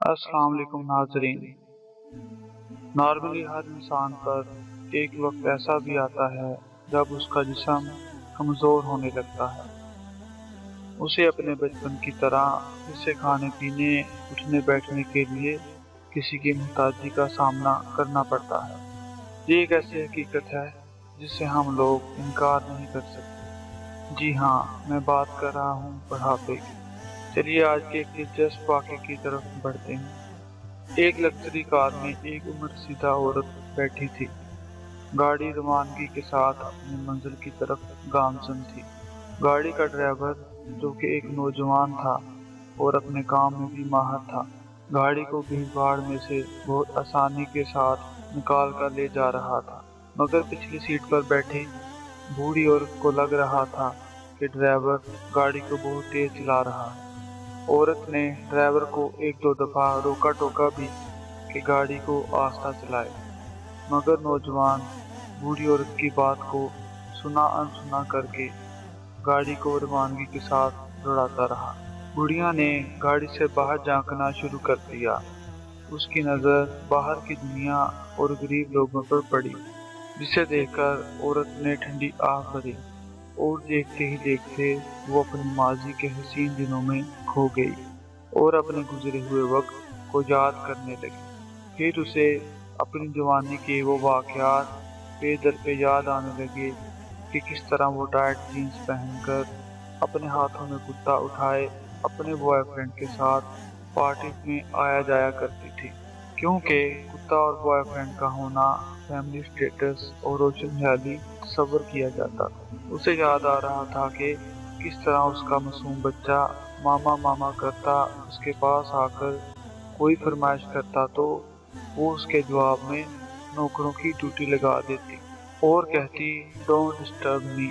السلام علیکم ناظرین۔ نارملی ہر انسان پر ایک وقت ایسا بھی آتا ہے جب اس کا جسم کمزور ہونے لگتا ہے۔ اسے اپنے بچپن کی طرح پھر سے کھانے پینے اٹھنے بیٹھنے کے لیے کسی کی محتاجی کا سامنا کرنا پڑتا ہے۔ یہ ایک ایسی حقیقت ہے جس سے ہم لوگ انکار نہیں کر سکتے۔ جی ہاں، میں بات کر رہا ہوں بڑھاپے کی۔ چلیے آج کے ایک دلچسپ واقعے کی طرف بڑھتے ہیں۔ ایک لگژری کار میں ایک عمر رسیدہ عورت بیٹھی تھی۔ گاڑی روانگی کے ساتھ اپنی منزل کی طرف گامزن تھی۔ گاڑی کا ڈرائیور، جو کہ ایک نوجوان تھا اور اپنے کام میں بھی ماہر تھا، گاڑی کو بھیڑ بھاڑ میں سے بہت آسانی کے ساتھ نکال کر لے جا رہا تھا، مگر پچھلی سیٹ پر بیٹھی بوڑھی عورت کو لگ رہا تھا کہ ڈرائیور گاڑی کو بہت تیز چلا رہا ہے۔ عورت نے ڈرائیور کو ایک دو دفعہ روکا ٹوکا بھی کہ گاڑی کو آہستہ چلائے، مگر نوجوان بوڑھی عورت کی بات کو سنا انسنا کر کے گاڑی کو روانگی کے ساتھ دوڑاتا رہا۔ بڑھیا نے گاڑی سے باہر جھانکنا شروع کر دیا۔ اس کی نظر باہر کی دنیا اور غریب لوگوں پر پڑی، جسے دیکھ کر عورت نے ٹھنڈی آہ بھری اور دیکھتے ہی دیکھتے وہ اپنے ماضی کے حسین دنوں میں کھو گئی اور اپنے گزرے ہوئے وقت کو یاد کرنے لگی۔ پھر اسے اپنی جوانی کے وہ واقعات پے در پہ یاد آنے لگے کہ کس طرح وہ ٹائٹ جینز پہن کر اپنے ہاتھوں میں کتا اٹھائے اپنے بوائے فرینڈ کے ساتھ پارٹیز میں آیا جایا کرتی تھی، کیونکہ کتا اور بوائے فرینڈ کا ہونا فیملی اسٹیٹس اور روشن خیالی تصور کیا جاتا تھا۔ اسے یاد آ رہا تھا کہ کس طرح اس کا معصوم بچہ ماما ماما کرتا اس کے پاس آ کر کوئی فرمائش کرتا تو وہ اس کے جواب میں نوکروں کی ڈیوٹی لگا دیتی اور کہتی ڈونٹ ڈسٹرب می۔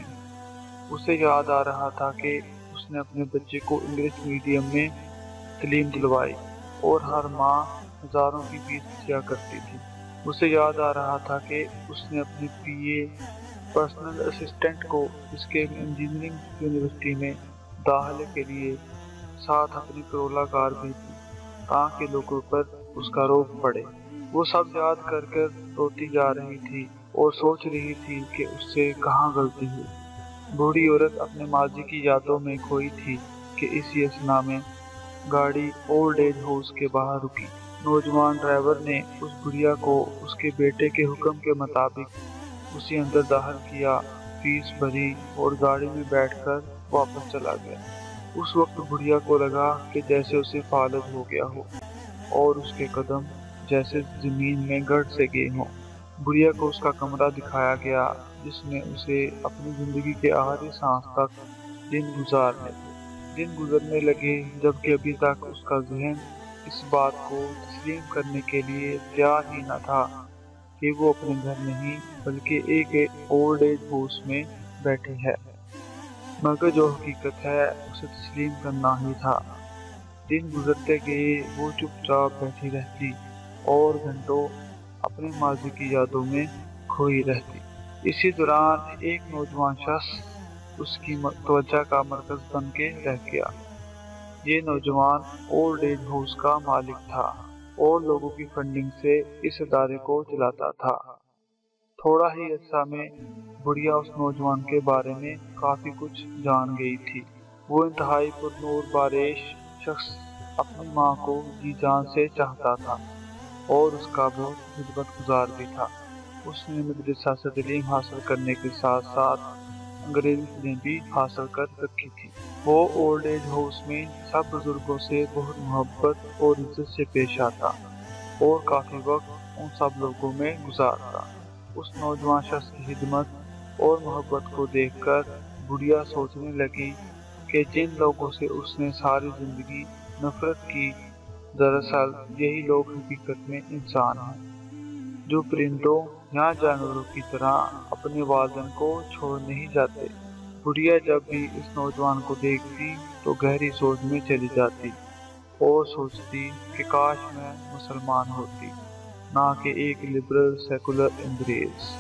اسے یاد آ رہا تھا کہ اس نے اپنے بچے کو انگلش میڈیم میں تعلیم دلوائی اور ہر ماہ ہزاروں کی فیس دیا کرتی تھی۔ اسے یاد آ رہا تھا کہ اس نے اپنے پی اے پرسنل اسسٹنٹ کو اس کے انجینئرنگ یونیورسٹی میں داخلے کے لیے ساتھ اپنی کرولا کار بھیجی تاکہ لوگوں پر اس کا روب پڑے۔ وہ سب یاد کر کر روتی جا رہی تھی اور سوچ رہی تھی کہ اس سے کہاں غلطی ہوئی۔ بوڑھی عورت اپنے ماضی کی یادوں میں کھوئی تھی کہ اسی اثنا میں گاڑی اولڈ ایج ہاؤس کے باہر رکی۔ نوجوان ڈرائیور نے اس بڑھیا کو اس کے بیٹے کے حکم کے مطابق اسی اندر داخل کیا، فیس بھری اور گاڑی میں بیٹھ کر واپس چلا گیا۔ اس وقت بڑھیا کو لگا کہ جیسے اسے فالج ہو گیا ہو اور اس کے قدم جیسے زمین میں گڑ سے گئے ہوں۔ بڑھیا کو اس کا کمرہ دکھایا گیا جس میں اسے اپنی زندگی کے آخری سانس تک دن گزارنے تھے۔ دن گزرنے لگے جبکہ ابھی تک اس کا ذہن اس بات کو تسلیم کرنے کے لیے تیار ہی نہ تھا کہ وہ اپنے گھر نہیں بلکہ ایک اولڈ ایج ہاؤس میں بیٹھے ہے، مگر جو حقیقت ہے اسے تسلیم کرنا ہی تھا۔ دن گزرتے گئے، وہ چپ چاپ بیٹھی رہتی اور گھنٹوں اپنے ماضی کی یادوں میں کھوئی رہتی۔ اسی دوران ایک نوجوان شخص اس کی توجہ کا مرکز بن کے رہ گیا۔ یہ نوجوان اولڈ ایج ہاؤس کا مالک تھا اور لوگوں کی فنڈنگ سے اس ادارے کو چلاتا تھا۔ تھوڑا ہی عرصہ میں بڑھیا اس نوجوان کے بارے میں کافی کچھ جان گئی تھی۔ وہ انتہائی پرنور بارش شخص اپنی ماں کو جی جان سے چاہتا تھا اور اس کا بہت خدمت گزار بھی تھا۔ اس نے مدرسہ سے تعلیم حاصل کرنے کے ساتھ ساتھ انگریزی تعلیم بھی حاصل کر رکھی تھی۔ وہ اولڈ ایج ہاؤس میں سب بزرگوں سے بہت محبت اور عزت سے پیش آتا اور کافی وقت ان سب لوگوں میں گزارتا۔ اس نوجوان شخص کی خدمت اور محبت کو دیکھ کر بڑھیا سوچنے لگی کہ جن لوگوں سے اس نے ساری زندگی نفرت کی، دراصل یہی لوگ حقیقت میں انسان ہیں، جو پرندوں یا جانوروں کی طرح اپنے والدین کو چھوڑ نہیں جاتے۔ بڑھیا جب بھی اس نوجوان کو دیکھتی تو گہری سوچ میں چلی جاتی اور سوچتی کہ کاش میں مسلمان ہوتی، نہ کہ ایک لبرل سیکولر انگریز۔